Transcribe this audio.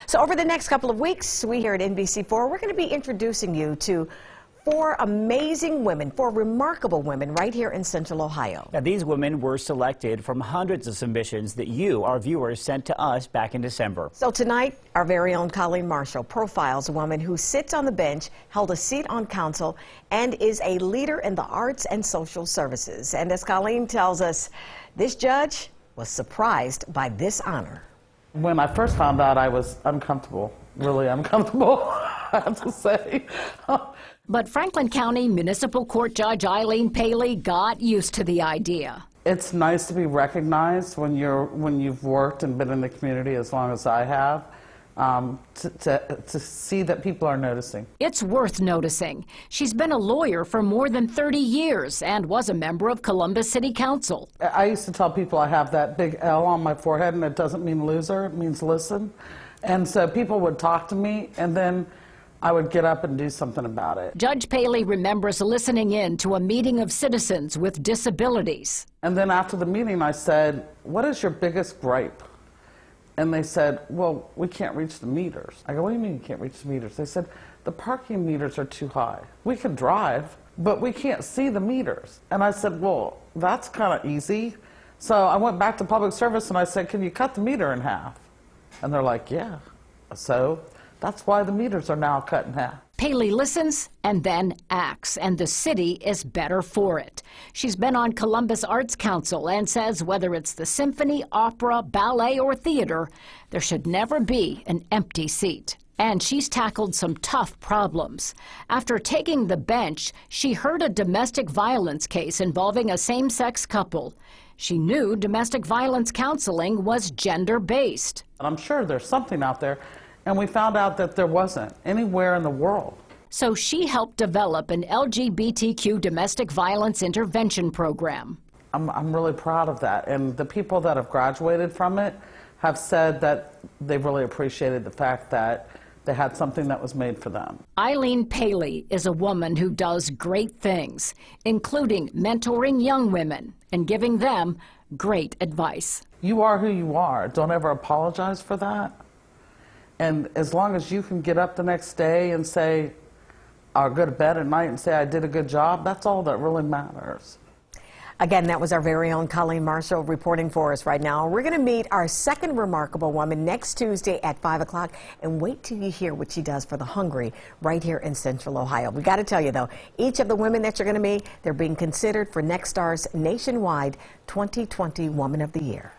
So over the next couple of weeks, we here at NBC4, we're going to be introducing you to four amazing women, four remarkable women right here in Central Ohio. Now, these women were selected from hundreds of submissions that you, our viewers, sent to us back in December. So tonight, our very own Colleen Marshall profiles a woman who sits on the bench, held a seat on council, and is a leader in the arts and social services. And as Colleen tells us, this judge was surprised by this honor. When I first found out, I was uncomfortable, really uncomfortable, I have to say. But Franklin County Municipal Court Judge Eileen Paley got used to the idea. It's nice to be recognized when you've worked and been in the community as long as I have, to see that people are noticing. It's worth noticing. She's been a lawyer for more than 30 years and was a member of Columbus City Council. I used to tell people I have that big L on my forehead, and it doesn't mean loser, it means listen. And so people would talk to me, and then I would get up and do something about it. Judge Paley remembers listening in to a meeting of citizens with disabilities. And then after the meeting, I said, "What is your biggest gripe?" And they said, "Well, we can't reach the meters." I go, "What do you mean you can't reach the meters?" They said, "The parking meters are too high. We can drive, but we can't see the meters." And I said, "Well, that's kind of easy." So I went back to public service and I said, "Can you cut the meter in half?" And they're like, "Yeah." So that's why the meters are now cut in half. Paley listens and then acts, and the city is better for it. She's been on Columbus Arts Council and says whether it's the symphony, opera, ballet, or theater, there should never be an empty seat. And she's tackled some tough problems. After taking the bench, she heard a domestic violence case involving a same-sex couple. She knew domestic violence counseling was gender-based. And I'm sure there's something out there. And we found out that there wasn't anywhere in the world. So she helped develop an LGBTQ domestic violence intervention program. I'm really proud of that. And the people that have graduated from it have said that they really appreciated the fact that they had something that was made for them. Eileen Paley is a woman who does great things, including mentoring young women and giving them great advice. You are who you are. Don't ever apologize for that. And as long as you can get up the next day and say, or go to bed at night and say, I did a good job, that's all that really matters. Again, that was our very own Colleen Marshall reporting for us right now. We're going to meet our second remarkable woman next Tuesday at 5 o'clock. And wait till you hear what she does for the hungry right here in Central Ohio. We got to tell you, though, each of the women that you're going to meet, they're being considered for Next Star's nationwide 2020 Woman of the Year.